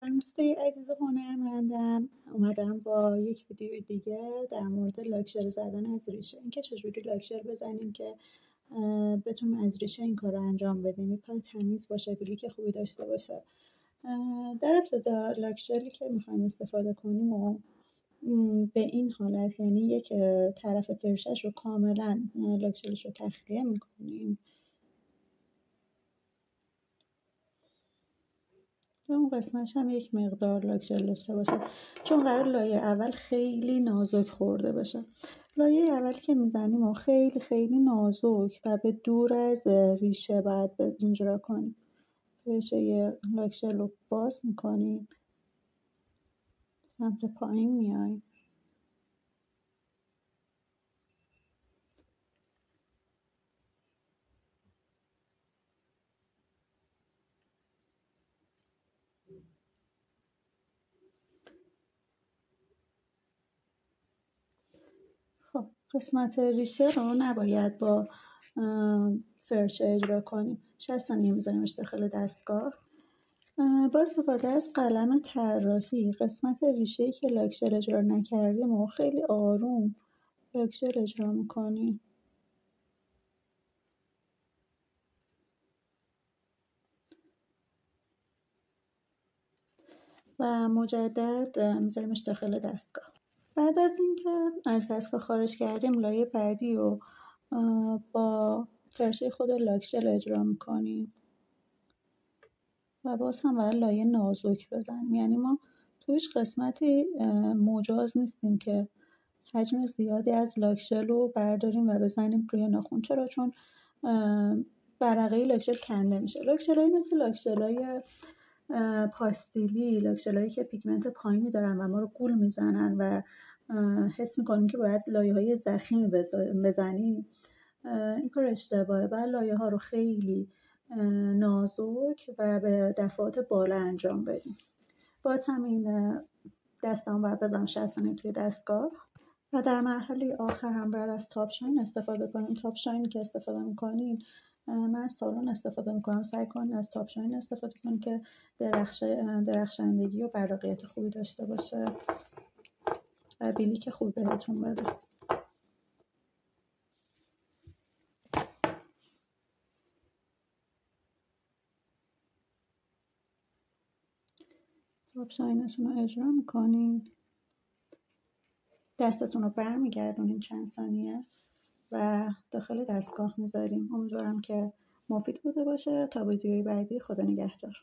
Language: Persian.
دوستای عزیز هنرمندم، اومدم با یک ویدیو دیگه در مورد لاکچر زدن از ریشه، اینکه چجوری لاکچر بزنیم که بتونیم از ریشه این کار رو انجام بدیم، یک کار تمیز باشه، بلیک خوبی داشته باشه. در ابتدا لاکچری که میخوایم استفاده کنیم و به این حالت، یعنی یک طرف فرشش رو کاملا لاکچرش رو تخلیه میکنیم و اون قسمتش هم یک مقدار لاکچر داشته باشه، چون قرار لایه اول خیلی نازک خورده باشه. لایه اول که میزنیم و خیلی خیلی نازک و به دور از ریشه باید اجرا کنیم. ریشه لاکچر رو باز میکنیم، سمت پایین میایم، خب قسمت ریشه رو نباید با فرچه اجرا کنیم. 60 ثانیه میذاریمش داخل دستگاه. با استفاده از قلم طراحی قسمت ریشه‌ای که لاکچر اجرا نکردیم و خیلی آروم لاکچر اجرا میکنیم و مجدد میذاریمش داخل دستگاه. بعد از اینکه از دستگاه خارج کردیم، لایه بعدی رو با فرشه خود لاکچر اجرا میکنیم و باز هم باید لایه نازک بزنیم، یعنی ما تو هیچ قسمتی مجاز نیستیم که حجم زیادی از لاکچر رو برداریم و بزنیم روی ناخن. چرا؟ چون برقه لاکچر کنده میشه. لاکچرهایی مثل لاکچرهای پاستیلی، لاکچرهایی که پیگمنت پایینی دارن و ما رو گول میزنن و حس میکنیم که باید لایه های ضخیمی بزنیم، این کار اشتباهه. باید لایه ها رو خیلی نازک و به دفعات بالا انجام بدیم. باز همین دستمو باید بذارم 60 ثانیه توی دستگاه و در مرحله آخر هم باید از تاپ شاین استفاده کنیم. تاپ شاینی که استفاده میکنین، من از سالن استفاده میکنم، سعی کنین از تاپ شاین استفاده کنین که درخشندگی و براقیت خوبی داشته باشه و بلیک خوب بهتون بده. تاپ شاینتون رو اجرا میکنین، دستتون رو برمیگردونین چند ثانیه و داخل دستگاه میذاریم. امیدوارم که مفید بوده باشه. تا ویدیوی بعدی، خدا نگهدار.